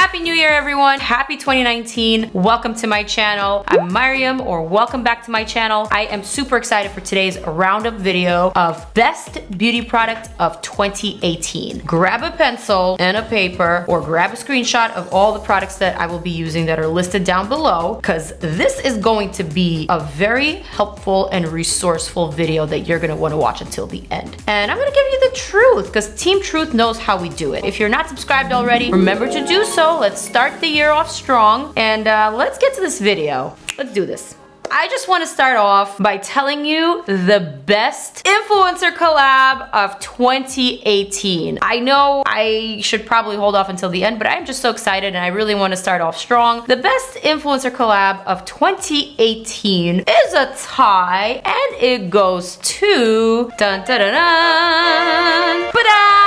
Happy New Year, everyone. Happy 2019. Welcome to my channel. I'm Maryam, or welcome back to my channel. I am super excited for today's roundup video of best beauty product of 2018. Grab a pencil and a paper, or grab a screenshot of all the products that I will be using that are listed down below, because this is going to be a very helpful and resourceful video that you're gonna wanna watch until the end. And I'm gonna give you the truth, because Team Truth knows how we do it. If you're not subscribed already, remember to do so. Let's start the year off strong, and let's get to this video. Let's do this. I just want to start off by telling you the best influencer collab of 2018. I know I should probably hold off until the end, but I'm just so excited and I really want to start off strong. The best influencer collab of 2018 is a tie, and it goes to dun dun dun dun. Ba-da!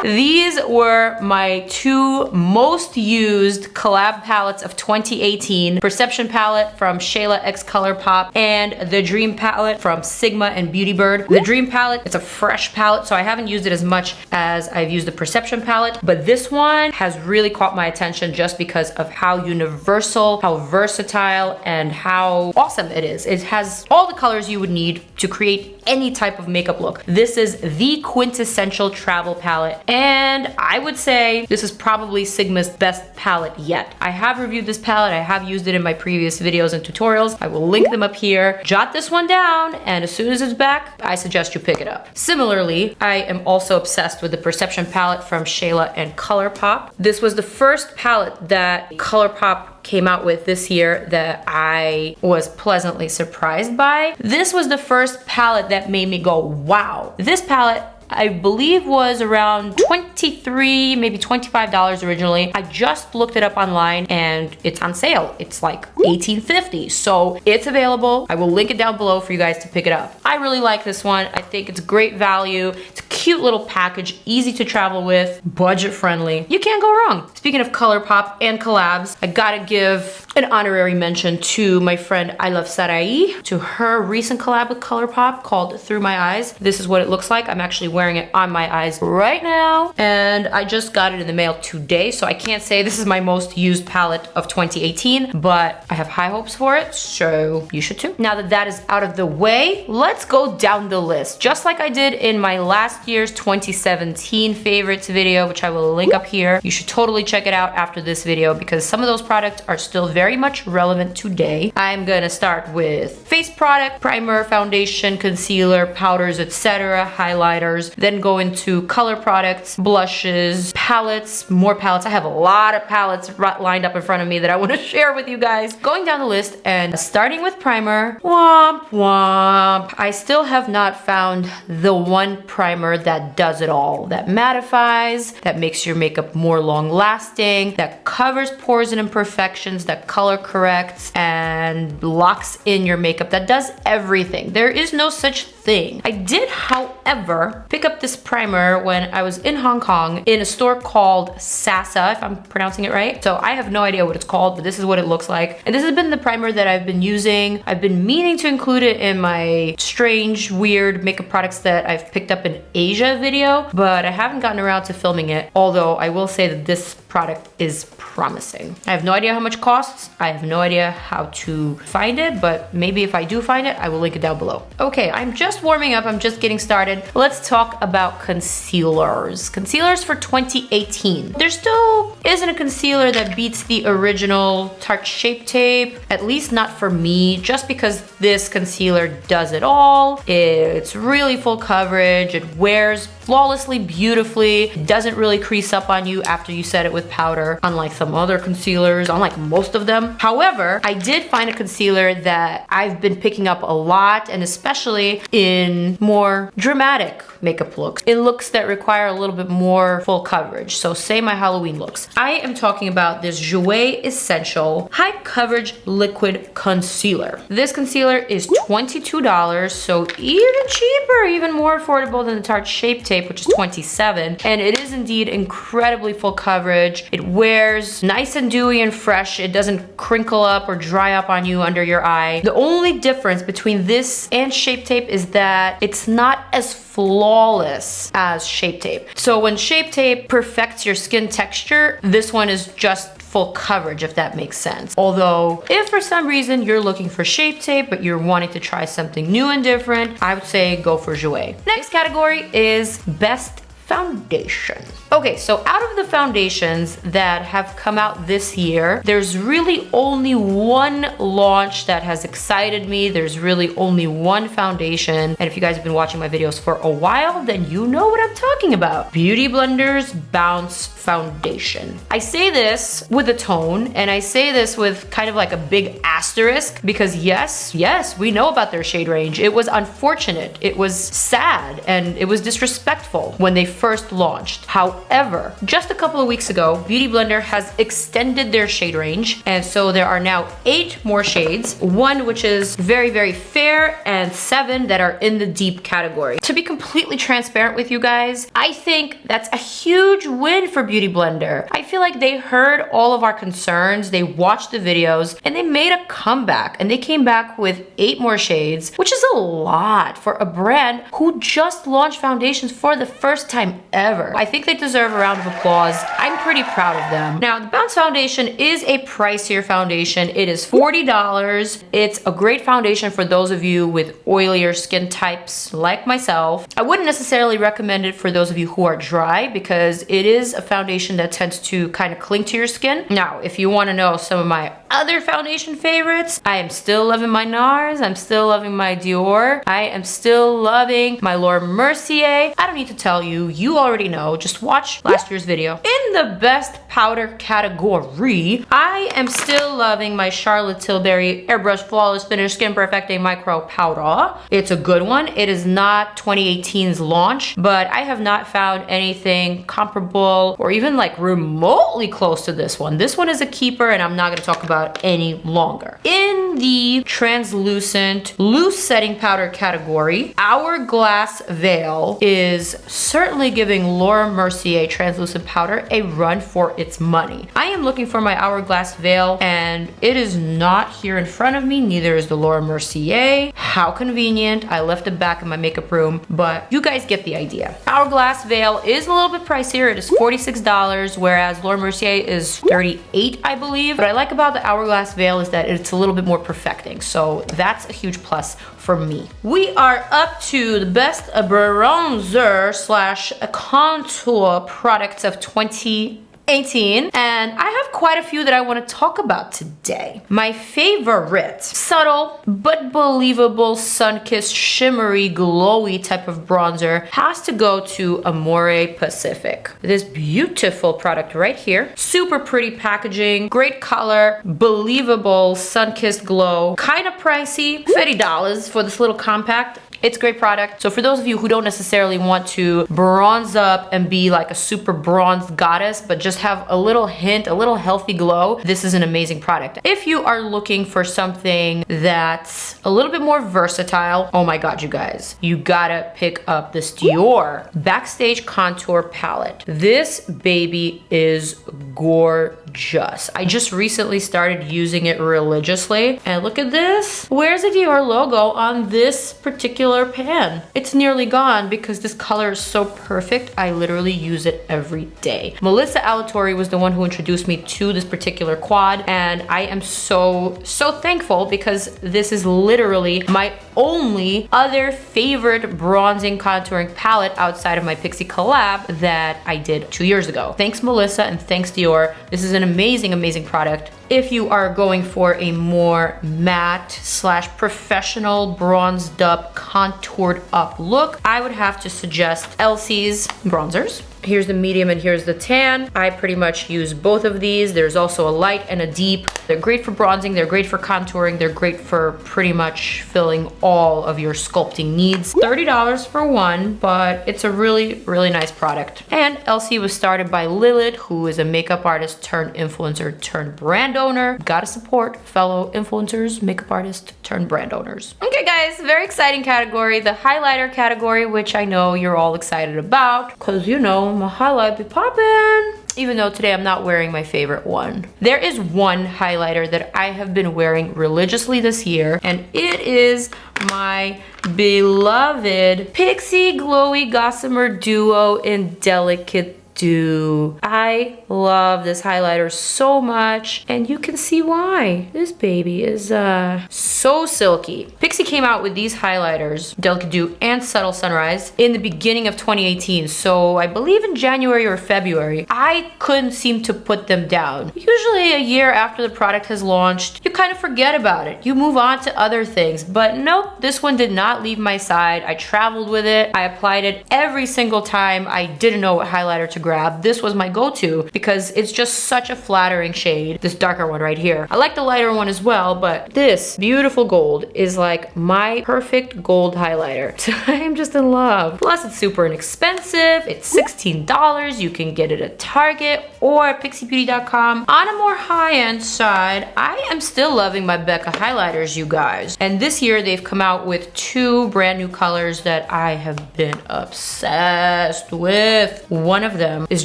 These were my two most used collab palettes of 2018. Perception palette from SHAYLA x COLOURPOP and the Dream palette from Sigma and BEAUTYBIRD. The Dream palette, it's a fresh palette, so I haven't used it as much as I've used the Perception palette, but this one has really caught my attention just because of how universal, how versatile, and how awesome it is. It has all the colors you would need to create any type of makeup look. This is the quintessential travel palette, and I would say this is probably Sigma's best palette yet. I have reviewed this palette, I have used it in my previous videos and tutorials. I will link them up here. Jot this one down, and as soon as it's back, I suggest you pick it up. Similarly, I am also obsessed with the Perception palette from SHAYLA and COLOURPOP. This was the first palette that COLOURPOP came out with this year that I was pleasantly surprised by. This was the first palette that made me go, wow. This palette, I believe, was around $23, maybe $25 originally. I just looked it up online and it's on sale. It's like $18.50, so it's available. I will link it down below for you guys to pick it up. I really like this one. I think it's great value. It's a cute little package, easy to travel with, budget friendly. You can't go wrong. Speaking of ColourPop and collabs, I gotta give an honorary mention to my friend I Love Sarai, to her recent collab with ColourPop called Through My Eyes. This is what it looks like. I'm actually wearing it on my eyes right now, and I just got it in the mail today, so I can't say this is my most used palette of 2018, but I have high hopes for it, so you should too. Now that that is out of the way, let's go down the list. Just like I did in my last year's 2017 favorites video, which I will link up here. You should totally check it out after this video because some of those products are still very much relevant today. I'm gonna start with face product, primer, foundation, concealer, powders, etc., highlighters, then go into color products, blushes, palettes, more palettes. I have a lot of palettes lined up in front of me that I want to share with you guys. Going down the list and starting with primer, womp womp. I still have not found the one primer that does it all, that mattifies, that makes your makeup more long lasting, that covers pores and imperfections, that color corrects and locks in your makeup, that does everything. There is no such thing. I did, however, pick up this primer when I was in Hong Kong in a store called Sasa, if I'm pronouncing it right. So I have no idea what it's called, but this is what it looks like. And this has been the primer that I've been using. I've been meaning to include it in my strange, weird makeup products that I've picked up in Asia video, but I haven't gotten around to filming it. Although I will say that this product is promising. I have no idea how much it costs. I have no idea how to find it, but maybe if I do find it, I will link it down below. Okay, I'm just warming up. I'm just getting started. Let's talk about concealers. Concealers for 2018. There still isn't a concealer that beats the original Tarte Shape Tape, at least not for me, just because this concealer does it all. It's really full coverage. It wears flawlessly, beautifully. It doesn't really crease up on you after you set it with powder, unlike some other concealers, unlike most of them. However, I did find a concealer that I've been picking up a lot, and especially in more dramatic makeup looks, in looks that require a little bit more full coverage. So say my Halloween looks. I am talking about this JOUER Essential High Coverage Liquid Concealer. This concealer is $22, so even cheaper, even more affordable than the Tarte Shape Tape. Tape, which is 27. And it is indeed incredibly full coverage. It wears nice and dewy and fresh. It doesn't crinkle up or dry up on you under your eye. The only difference between this and Shape Tape is that it's not as flawless as Shape Tape. So when Shape Tape perfects your skin texture, this one is just full coverage, if that makes sense. Although, if for some reason you're looking for Shape Tape, but you're wanting to try something new and different, I would say go for JOUER. Next category is Best Foundation. Okay, so out of the foundations that have come out this year, there's really only one launch that has excited me. There's really only one foundation. And if you guys have been watching my videos for a while, then you know what I'm talking about. Beauty Blender's Bounce Foundation. I say this with a tone, and I say this with kind of like a big asterisk, because yes, we know about their shade range. It was unfortunate, it was sad, and it was disrespectful when they first launched. However, just a couple of weeks ago, Beauty Blender has extended their shade range, and so there are now 8 more shades, 1 which is very, very fair, and 7 that are in the deep category. To be completely transparent with you guys, I think that's a huge win for Beauty Blender. I feel like they heard all of our concerns, they watched the videos, and they made a comeback, and they came back with 8 more shades, which is a lot for a brand who just launched foundations for the first time ever. I think they deserve a round of applause. I'm pretty proud of them. Now, the Bounce Foundation is a pricier foundation. It is $40. It's a great foundation for those of you with oilier skin types like myself. I wouldn't necessarily recommend it for those of you who are dry, because it is a foundation that tends to kind of cling to your skin. Now, if you want to know some of my other foundation favorites, I am still loving my NARS. I'm still loving my DIOR. I am still loving my Laura Mercier. I don't need to tell you, you already know. Just watch last year's video. In the best powder category, I am still loving my Charlotte Tilbury Airbrush Flawless Finish Skin Perfecting Micro Powder. It's a good one. It is not 2018's launch, but I have not found anything comparable or even like remotely close to this one. This one is a keeper, and I'm not going to talk about any longer. In the translucent loose setting powder category, Hourglass Veil is certainly giving Laura Mercier translucent powder a run for its money. I am looking for my Hourglass Veil, and it is not here in front of me. Neither is the Laura Mercier. How convenient. I left it back in my makeup room, but you guys get the idea. Hourglass Veil is a little bit pricier. It is $46, whereas Laura Mercier is $38, I believe. What I like about the Hourglass Veil is that it's a little bit more perfecting, so that's a huge plus for me. We are up to the best bronzer slash contour products of 2018, and I have quite a few that I want to talk about today. My favorite, subtle but believable sun-kissed shimmery glowy type of bronzer has to go to Amore Pacific. This beautiful product right here, super pretty packaging, great color, believable sun-kissed glow, kind of pricey, $50 for this little compact. It's a great product. So for those of you who don't necessarily want to bronze up and be like a super bronzed goddess, but just have a little hint, a little healthy glow, this is an amazing product. If you are looking for something that's a little bit more versatile, oh my God, you guys, you gotta pick up this DIOR Backstage Contour Palette. This baby is gorgeous. I just recently started using it religiously, and look at this. Where's the DIOR logo on this particular pan? It's nearly gone because this color is so perfect. I literally use it every day. Melissa Alatorre was the one who introduced me to this particular quad, and I am so thankful, because this is literally my only other favorite bronzing contouring palette outside of my Pixie collab that I did 2 years ago. Thanks Melissa, and thanks DIOR. This is an amazing product. If you are going for a more matte slash professional bronzed up, contoured up look, I would have to suggest Elsie's bronzers. Here's the medium and here's the tan. I pretty much use both of these. There's also a light and a deep. They're great for bronzing, they're great for contouring, they're great for pretty much filling all of your sculpting needs. $30 for one, but it's a really, really nice product. And LC was started by Lilith, who is a makeup artist turned influencer turned brand owner. Gotta support fellow influencers, makeup artists turned brand owners. Okay guys, very exciting category, the highlighter category, which I know you're all excited about, cause you know, my highlight be poppin'. Even though today I'm not wearing my favorite one. There is one highlighter that I have been wearing religiously this year, and it is my beloved Pixi Glowy Gossamer Duo in Delicate Dew. I love this highlighter so much, and you can see why. This baby is so silky. Pixi came out with these highlighters, Delicate Dew and Subtle Sunrise, in the beginning of 2018. So I believe in January or February. I couldn't seem to put them down. Usually a year after the product has launched, you kind of forget about it. You move on to other things, but nope, this one did not leave my side. I traveled with it. I applied it every single time I didn't know what highlighter to grab. This was my go-to because it's just such a flattering shade. This darker one right here. I like the lighter one as well, but this beautiful gold is like my perfect gold highlighter. I am just in love. Plus it's super inexpensive. It's $16. You can get it at Target or at pixibeauty.com. On a more high-end side, I am still loving my Becca highlighters, you guys. And this year they've come out with two brand new colors that I have been obsessed with. One of them is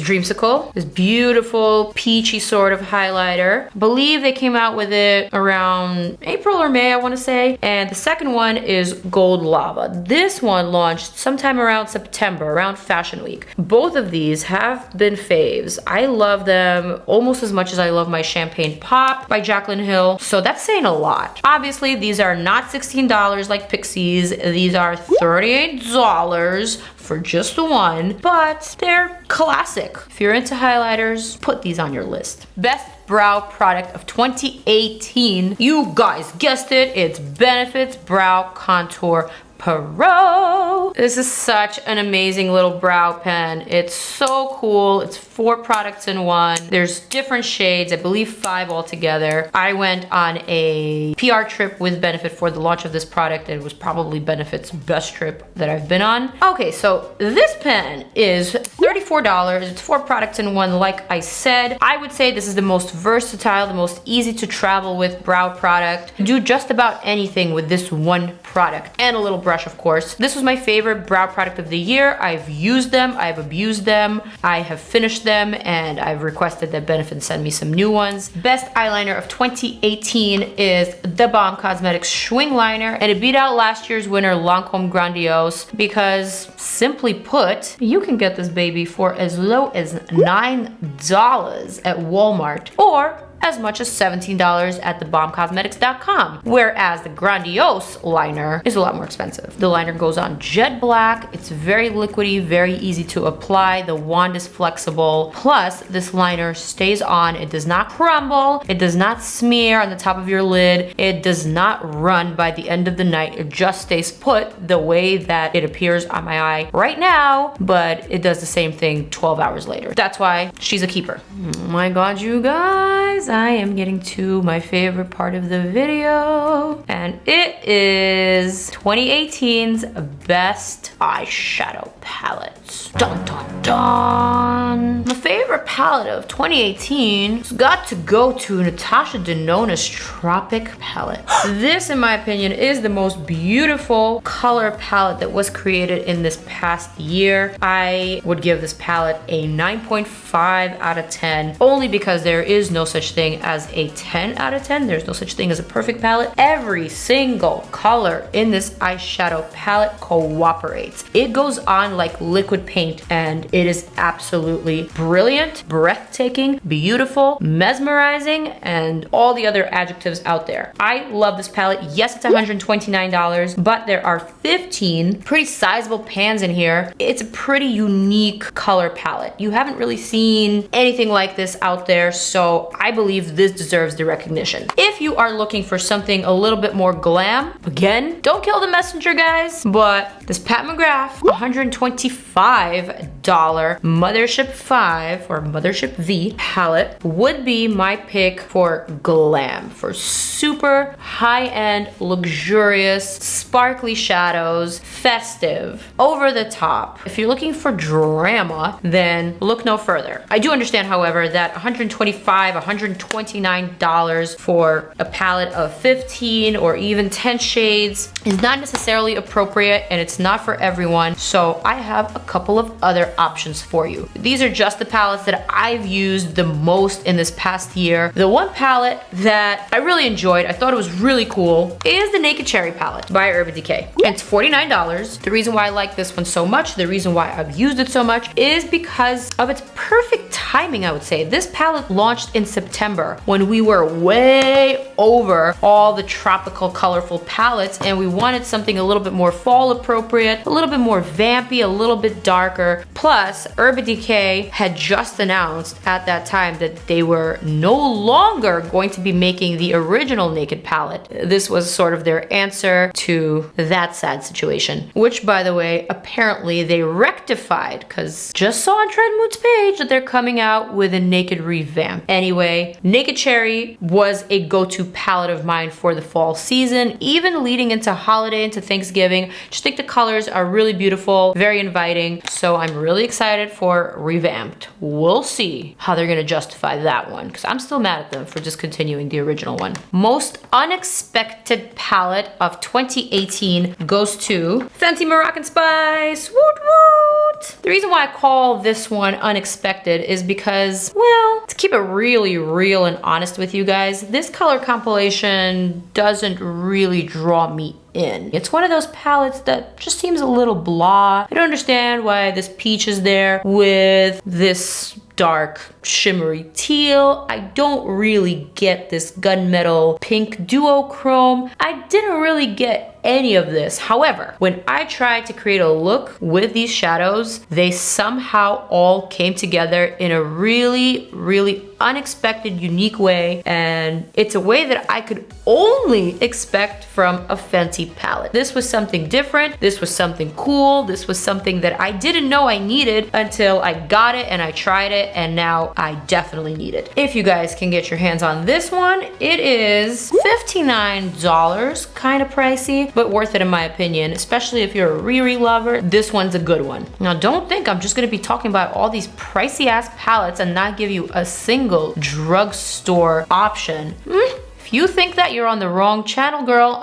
Dreamsicle, this beautiful peachy sort of highlighter. I believe they came out with it around April or May, I want to say. And the second one is Gold Lava. This one launched sometime around September, around Fashion Week. Both of these have been faves. I love them almost as much as I love my Champagne Pop by Jaclyn Hill. So that's saying a lot. Obviously, these are not $16 like Pixi's. These are $38 for just the one, but they're classic. If you're into highlighters, put these on your list. Best brow product of 2018. You guys guessed it, it's Benefit's Brow Contour Pro. This is such an amazing little brow pen. It's so cool. It's 4 products in one. There's different shades, I believe 5 altogether. I went on a PR trip with Benefit for the launch of this product. It was probably Benefit's best trip that I've been on. Okay, so this pen is $34. It's 4 products in one, like I said. I would say this is the most versatile, the most easy to travel with brow product. Do just about anything with this one product and a little brush, of course. This was my favorite brow product of the year. I've used them, I've abused them, I have finished them, and I've requested that Benefit send me some new ones. Best eyeliner of 2018 is the Balm Cosmetics Schwing Liner, and it beat out last year's winner Lancome Grandiose because, simply put, you can get this baby for as low as $9 at Walmart or as much as $17 at thebalmcosmetics.com, whereas the Grandiose liner is a lot more expensive. The liner goes on jet black, it's very liquidy, very easy to apply, the wand is flexible, plus this liner stays on, it does not crumble, it does not smear on the top of your lid, it does not run by the end of the night, it just stays put the way that it appears on my eye right now, but it does the same thing 12 hours later. That's why she's a keeper. Oh my god, you guys, I am getting to my favorite part of the video, and it is 2018's best eyeshadow palettes. Dun dun dun! My favorite palette of 2018 has got to go to Natasha Denona's Tropic palette. This, in my opinion, is the most beautiful color palette that was created in this past year. I would give this palette a 9.5 out of 10, only because there is no such thing as a 10 out of 10. There's no such thing as a perfect palette. Every single color in this eyeshadow palette cooperates. It goes on like liquid paint, and it is absolutely brilliant, breathtaking, beautiful, mesmerizing, and all the other adjectives out there. I love this palette. Yes, it's $129, but there are 15 pretty sizable pans in here. It's a pretty unique color palette. You haven't really seen anything like this out there, so I believe this deserves the recognition. If you are looking for something a little bit more glam, again, don't kill the messenger, guys, but this Pat McGrath $125 Mothership 5 or Mothership V palette would be my pick for glam, for super high-end, luxurious, sparkly shadows, festive, over the top. If you're looking for drama, then look no further. I do understand, however, that $125, $129 for a palette of 15 or even 10 shades is not necessarily appropriate, and it's not for everyone. So I have a couple of other options for you. These are just the palettes that I've used the most in this past year. The one palette that I really enjoyed, I thought it was really cool, is the Naked Cherry palette by Urban Decay. It's $49. The reason why I like this one so much, the reason why I've used it so much, is because of its perfect timing, I would say. This palette launched in September when we were way over all the tropical colorful palettes, and we wanted something a little bit more fall appropriate, a little bit more vampy, a little bit darker. Plus, Urban Decay had just announced at that time that they were no longer going to be making the original Naked palette. This was sort of their answer to that sad situation, which, by the way, apparently they rectified, because just saw on Trendmood's page that they're coming out with a Naked revamp. Anyway, Naked Cherry was a go-to palette of mine for the fall season, even leading into holiday, into Thanksgiving. Just think the colors are really beautiful, very inviting, so I'm really excited for revamped. We'll see how they're gonna justify that one, because I'm still mad at them for discontinuing the original one. Most unexpected palette of 2018 goes to Fenty Moroccan Spice. Woot woot! The reason why I call this one unexpected is because, well, to keep it really real and honest with you guys, this color compilation doesn't really draw me in. It's one of those palettes that just seems a little blah. I don't understand why this peach is there with this dark shimmery teal. I don't really get this gunmetal pink duochrome. I didn't really get any of this. However, when I tried to create a look with these shadows, they somehow all came together in a really, really unexpected, unique way, and it's a way that I could only expect from a Fenty palette. This was something different, this was something cool, this was something that I didn't know I needed until I got it and I tried it, and now I definitely need it. If you guys can get your hands on this one, it is $59, kind of pricey, but worth it in my opinion, especially if you're a Riri lover. This one's a good one. Now, don't think I'm just gonna be talking about all these pricey ass palettes and not give you a single drugstore option. If you think that, you're on the wrong channel, girl.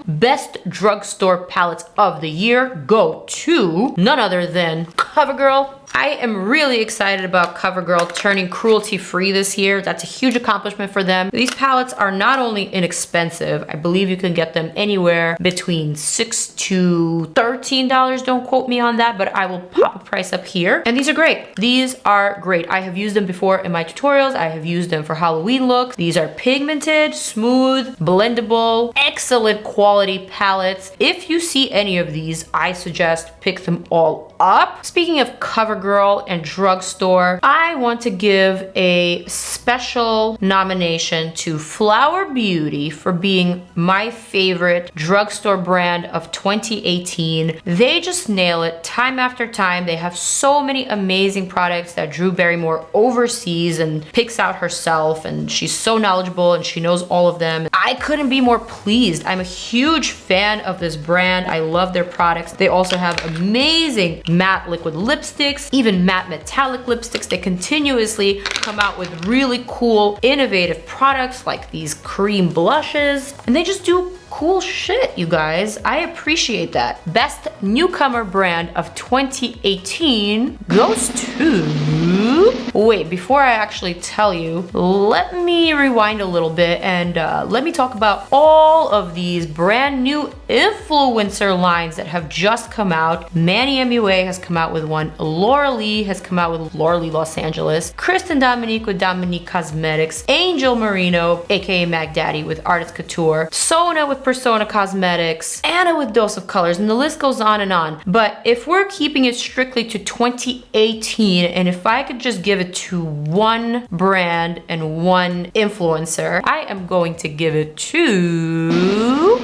Best drugstore palettes of the year go to none other than CoverGirl. I am really excited about CoverGirl turning cruelty-free this year. That's a huge accomplishment for them. These palettes are not only inexpensive, I believe you can get them anywhere between $6 to $13. Don't quote me on that, but I will pop a price up here. And these are great. These are great. I have used them before in my tutorials. I have used them for Halloween looks. These are pigmented, smooth, blendable, excellent quality palettes. If you see any of these, I suggest pick them all up. Speaking of CoverGirl and drugstore, I want to give a special nomination to Flower Beauty for being my favorite drugstore brand of 2018. They just nail it time after time. They have so many amazing products that Drew Barrymore oversees and picks out herself, and she's so knowledgeable and she knows all of them. I couldn't be more pleased. I'm a huge fan of this brand. I love their products. They also have amazing matte liquid lipsticks, even matte metallic lipsticks. They continuously come out with really cool, innovative products like these cream blushes, and they just do cool shit, you guys. I appreciate that. Best newcomer brand of 2018 goes to... Wait, before I actually tell you, let me rewind a little bit and let me talk about all of these brand new influencer lines that have just come out. Manny MUA has come out with one. Laura Lee has come out with Laura Lee Los Angeles. Kristen Dominique with Dominique Cosmetics. Angel Marino, aka Mac Daddy, with Artist Couture. Sona with with Persona Cosmetics, Anna with Dose of Colors, and the list goes on and on. But if we're keeping it strictly to 2018, and if I could just give it to one brand and one influencer, I am going to give it to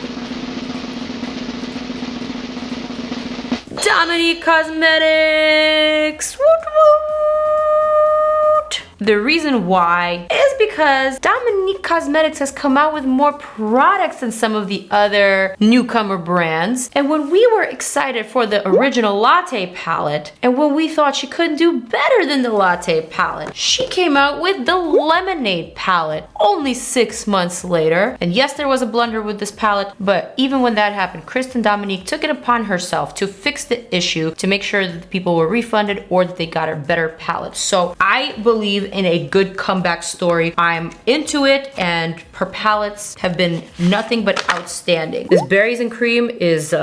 Dominique Cosmetics. Woot woot. The reason why is because Dominique Cosmetics has come out with more products than some of the other newcomer brands. And when we were excited for the original Latte palette, and when we thought she couldn't do better than the Latte palette, she came out with the Lemonade palette only 6 months later. And yes, there was a blunder with this palette, but even when that happened, Kristen Dominique took it upon herself to fix the issue, to make sure that the people were refunded or that they got a better palette. So I believe in a good comeback story. I'm into it, and her palettes have been nothing but outstanding. This Berries and Cream is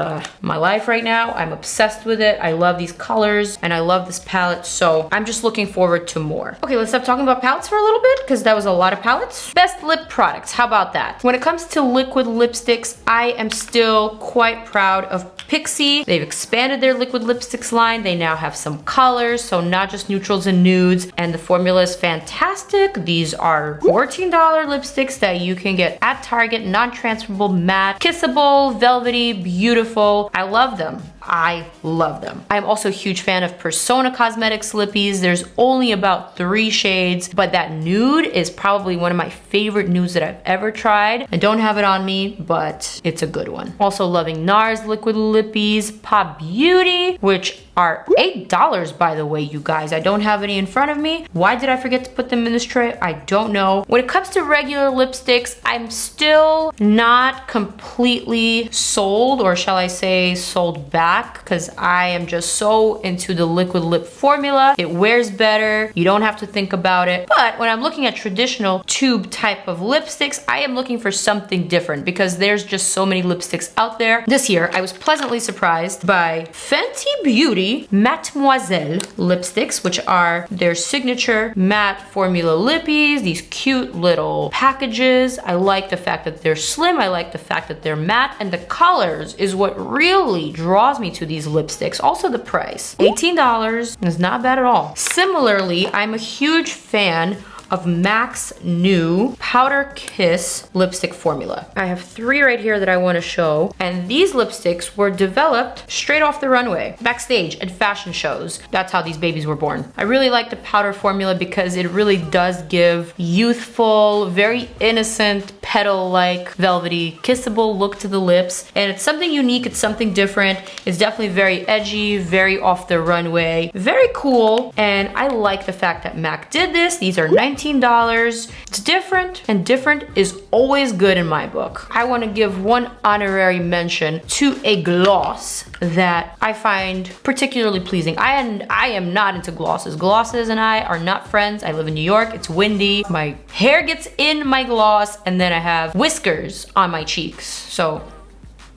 my life right now. I'm obsessed with it. I love these colors and I love this palette, so I'm just looking forward to more. Okay, let's stop talking about palettes for a little bit because that was a lot of palettes. Best lip products, how about that? When it comes to liquid lipsticks, I am still quite proud of Pixi. They've expanded their liquid lipsticks line. They now have some colors, so not just neutrals and nudes, and the formula is fantastic. These are $14 lipsticks that you can get at Target, non-transferable, matte, kissable, velvety, beautiful. I love them. I love them. I'm also a huge fan of Persona Cosmetics lippies. There's only about 3 shades, but that nude is probably one of my favorite nudes that I've ever tried. I don't have it on me, but it's a good one. Also loving NARS liquid lippies, Pop Beauty, which are $8 by the way, you guys. I don't have any in front of me. Why did I forget to put them in this tray? I don't know. When it comes to regular lipsticks, I'm still not completely sold, or shall I say sold back, because I am just so into the liquid lip formula. It wears better. You don't have to think about it. But when I'm looking at traditional tube type of lipsticks, I am looking for something different because there's just so many lipsticks out there. This year, I was pleasantly surprised by Fenty Beauty Mademoiselle lipsticks, which are their signature matte formula lippies, these cute little packages. I like the fact that they're slim, I like the fact that they're matte, and the colors is what really draws me to these lipsticks. Also the price, $18 is not bad at all. Similarly, I'm a huge fan of MAC's new Powder Kiss lipstick formula. I have 3 right here that I want to show, and these lipsticks were developed straight off the runway, backstage at fashion shows. That's how these babies were born. I really like the powder formula because it really does give youthful, very innocent, petal-like, velvety, kissable look to the lips, and it's something unique, it's something different. It's definitely very edgy, very off the runway, very cool, and I like the fact that MAC did this. These are $19. It's different, and different is always good in my book. I want to give one honorary mention to a gloss that I find particularly pleasing. I am not into glosses. Glosses and I are not friends. I live in New York. It's windy. My hair gets in my gloss, and then I have whiskers on my cheeks. So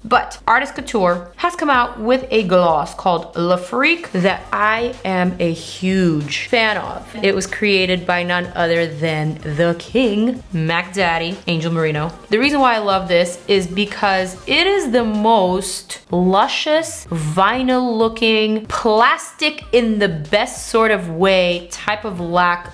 but Artist Couture has come out with a gloss called Le Freak that I am a huge fan of. It was created by none other than the king, Mac Daddy, Angel Merino. The reason why I love this is because it is the most luscious, vinyl looking, plastic in the best sort of way type of lip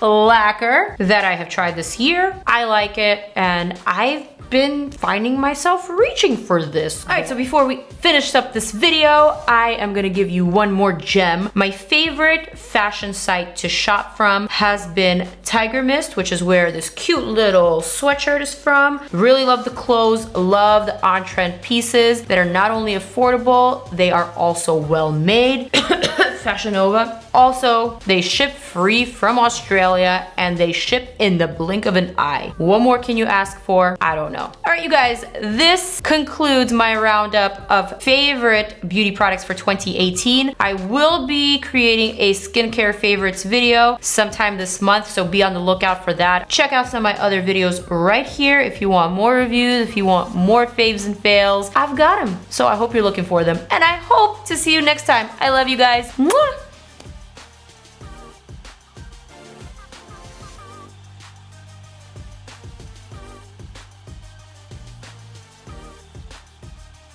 lacquer that I have tried this year. I like it, and I've been finding myself reaching for this. All right, so before we finish up this video, I am gonna give you one more gem. My favorite fashion site to shop from has been Tiger Mist, which is where this cute little sweatshirt is from. Really love the clothes, love the on-trend pieces that are not only affordable, they are also well made. Fashion Nova. Also, they ship free from Australia, and they ship in the blink of an eye. What more can you ask for? I don't know. All right, you guys, this concludes my roundup of favorite beauty products for 2018. I will be creating a skincare favorites video sometime this month, so be on the lookout for that. Check out some of my other videos right here if you want more reviews, if you want more faves and fails. I've got them, so I hope you're looking for them, and I hope to see you next time. I love you guys. Mwah!